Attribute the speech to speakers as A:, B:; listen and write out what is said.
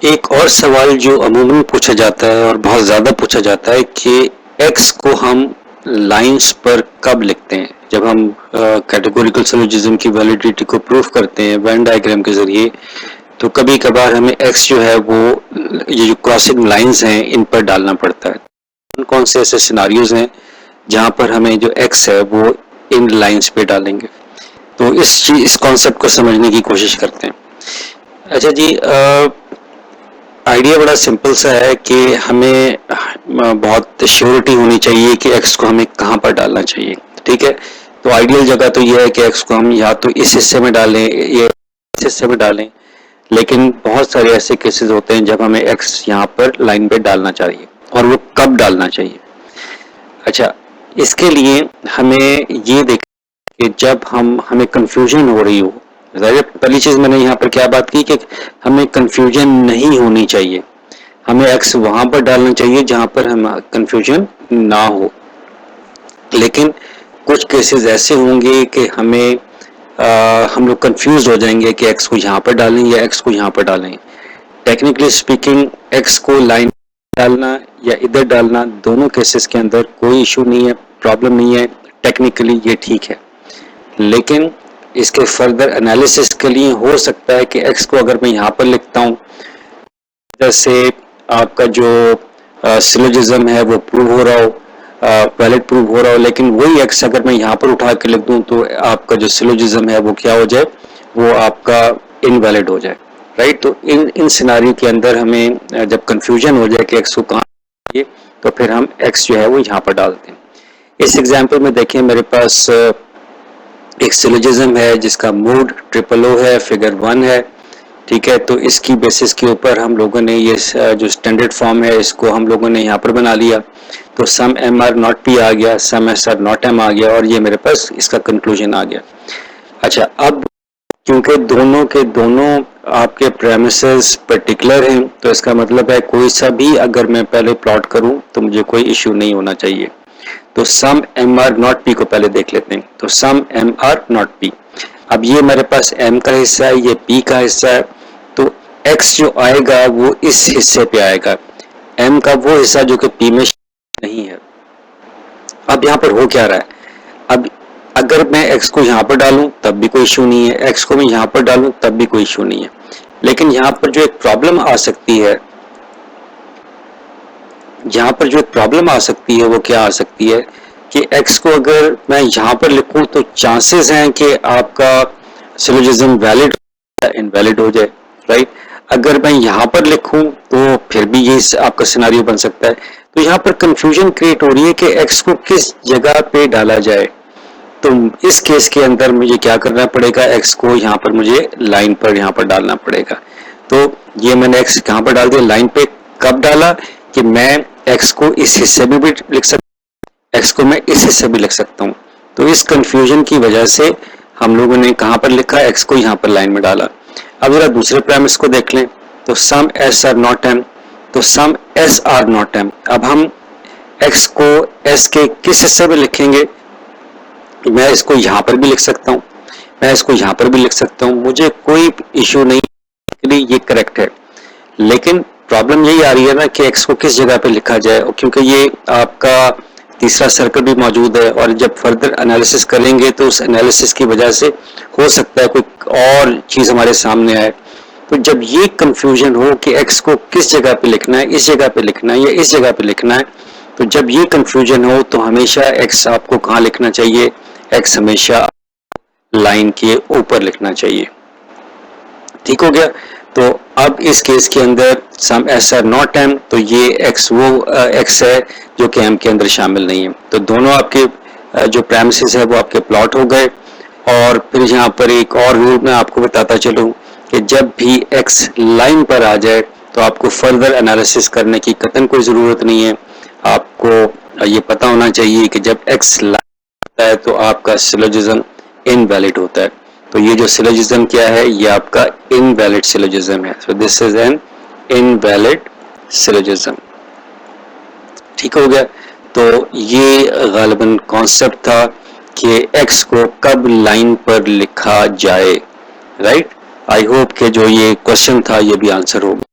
A: एक और सवाल जो अमूमन पूछा जाता है और बहुत ज़्यादा पूछा जाता है कि x को हम लाइंस पर कब लिखते हैं। जब हम कैटेगोरिकल सिलोजिज्म की वैलिडिटी को प्रूफ करते हैं वेन डायग्राम के ज़रिए, तो कभी कभार हमें x जो है वो ये जो क्रॉसिंग लाइंस हैं इन पर डालना पड़ता है। कौन कौन से ऐसे सिनारियोज हैं जहाँ पर हमें जो x है वो इन लाइंस पे डालेंगे, तो इस कॉन्सेप्ट को समझने की कोशिश करते हैं। अच्छा जी, आइडिया बड़ा सिंपल सा है कि हमें बहुत श्योरिटी होनी चाहिए कि x को हमें कहाँ पर डालना चाहिए। ठीक है, तो आइडियल जगह तो यह है कि x को हम या तो इस हिस्से में डालें या इस हिस्से में डालें, लेकिन बहुत सारे ऐसे केसेस होते हैं जब हमें x यहाँ पर लाइन पे डालना चाहिए और वो कब डालना चाहिए। अच्छा, इसके लिए हमें ये देखना कि जब हमें कंफ्यूजन हो रही हो, पहली चीज मैंने यहाँ पर क्या बात की कि हमें कंफ्यूजन नहीं होनी चाहिए, हमें x वहां पर डालना चाहिए जहां पर हम कंफ्यूजन ना हो। लेकिन कुछ केसेस ऐसे होंगे कि हमें हम लोग कंफ्यूज हो जाएंगे कि x को यहाँ पर डालें या x को यहाँ पर डालें। टेक्निकली स्पीकिंग x को लाइन डालना या इधर डालना, दोनों केसेस के अंदर कोई इशू नहीं है, प्रॉब्लम नहीं है, टेक्निकली ये ठीक है। लेकिन इसके फर्दर एनालिसिस के लिए हो सकता है कि x को अगर मैं यहाँ पर लिखता हूँ, जैसे आपका जो सिलोजिज्म है वो प्रूव हो रहा हो, वैलिड प्रूव हो रहा हो, लेकिन वही x अगर मैं यहाँ पर उठा के लिख दूँ तो आपका जो सिलोजिज्म है वो क्या हो जाए, वो आपका इनवैलिड हो जाए। राइट, तो इन सिनारियो के अंदर हमें जब कंफ्यूजन हो जाए कि x को कहाँ चाहिए, तो फिर हम x जो है वो यहाँ पर डालते हैं। इस एग्जाम्पल में देखें, मेरे पास एक सिलोजिज्म है जिसका मूड ट्रिपल ओ है, फिगर 1 है। ठीक है, तो इसकी बेसिस के ऊपर हम लोगों ने ये जो स्टैंडर्ड फॉर्म है इसको हम लोगों ने यहाँ पर बना लिया। तो सम एम आर नॉट पी आ गया, सम एस आर नॉट एम आ गया, और ये मेरे पास इसका कंक्लूजन आ गया। अच्छा, अब क्योंकि दोनों के दोनों आपके प्रेमिसेस पर्टिकुलर हैं, तो इसका मतलब है कोई सा भी अगर मैं पहले प्लॉट करूं तो मुझे कोई इश्यू नहीं होना चाहिए। तो सम एम आर नॉट पी को पहले देख लेते हैं। तो सम एम आर नॉट पी, अब ये मेरे पास m का हिस्सा है, ये p का हिस्सा है, तो x जो आएगा वो इस हिस्से पे आएगा, m का वो हिस्सा जो कि p में नहीं है। अब यहाँ पर हो क्या रहा है, अब अगर मैं x को यहाँ पर डालूं तब भी कोई इशू नहीं है, x को मैं यहाँ पर डालूं तब भी कोई इशू नहीं है। लेकिन यहाँ पर जो एक प्रॉब्लम आ सकती है, यहाँ पर जो एक प्रॉब्लम आ सकती है वो क्या आ सकती है कि x को अगर मैं यहाँ पर लिखूं तो चांसेस हैं कि आपका सिलोजिज्म वैलिड या इनवैलिड हो जाए। राइट, अगर मैं यहाँ पर लिखूं तो फिर भी ये आपका सिनारियो बन सकता है। तो यहाँ पर कंफ्यूजन क्रिएट हो रही है कि x को किस जगह पे डाला जाए। तो इस केस के अंदर मुझे क्या करना पड़ेगा, x को यहाँ पर मुझे लाइन पर यहाँ पर डालना पड़ेगा। तो ये मैंने x कहाँ पर डाल दिया, लाइन पे। कब डाला कि मैं x को इस हिस्से में भी लिख सकता हूँ, x को मैं इस हिस्से में लिख सकता हूँ। तो इस कंफ्यूजन की वजह से हम लोगों ने कहाँ पर लिखा, x को यहाँ पर लाइन में डाला। अब जरा दूसरे प्रेमिस को देख लें, तो सम s आर नॉट m, तो सम s आर नॉट m। अब हम x को s के किस हिस्से में लिखेंगे, मैं इसको यहाँ पर भी लिख सकता हूँ, मैं इसको यहाँ पर भी लिख सकता हूँ, मुझे कोई इशू नहीं, ये करेक्ट है। लेकिन प्रॉब्लम यही आ रही है ना कि x को किस जगह पे लिखा जाए, और क्योंकि ये आपका तीसरा सर्कल भी मौजूद है और जब फर्दर एनालिसिस करेंगे तो उस एनालिसिस की वजह से हो सकता है कोई और चीज़ हमारे सामने आए। तो जब ये कंफ्यूजन हो कि x को किस जगह पे लिखना है, इस जगह पे लिखना है या इस जगह पे लिखना है, तो जब ये कंफ्यूजन हो तो हमेशा x आपको कहाँ लिखना चाहिए, x हमेशा लाइन के ऊपर लिखना चाहिए। ठीक हो गया। तो अब इस केस के अंदर सम एस आर नॉट एम, तो ये x वो x है जो कि m के अंदर शामिल नहीं है। तो दोनों आपके जो प्रेमिसेस है वो आपके प्लॉट हो गए। और फिर यहाँ पर एक और रूल मैं आपको बताता चलूँ कि जब भी x लाइन पर आ जाए तो आपको फर्दर एनालिसिस करने की कतई कोई ज़रूरत नहीं है। आपको ये पता होना चाहिए कि जब x लाइन होता है तो आपका सिलोजिज्म इनवैलिड होता है। तो ये जो सिलोजिज्म क्या है, ये आपका इनवैलिड सिलोजिज्म है। So this is an invalid syllogism. ठीक हो गया। तो ये गालिबन कॉन्सेप्ट था कि x को कब लाइन पर लिखा जाए। राइट, आई होप कि जो ये क्वेश्चन था ये भी आंसर हो गया।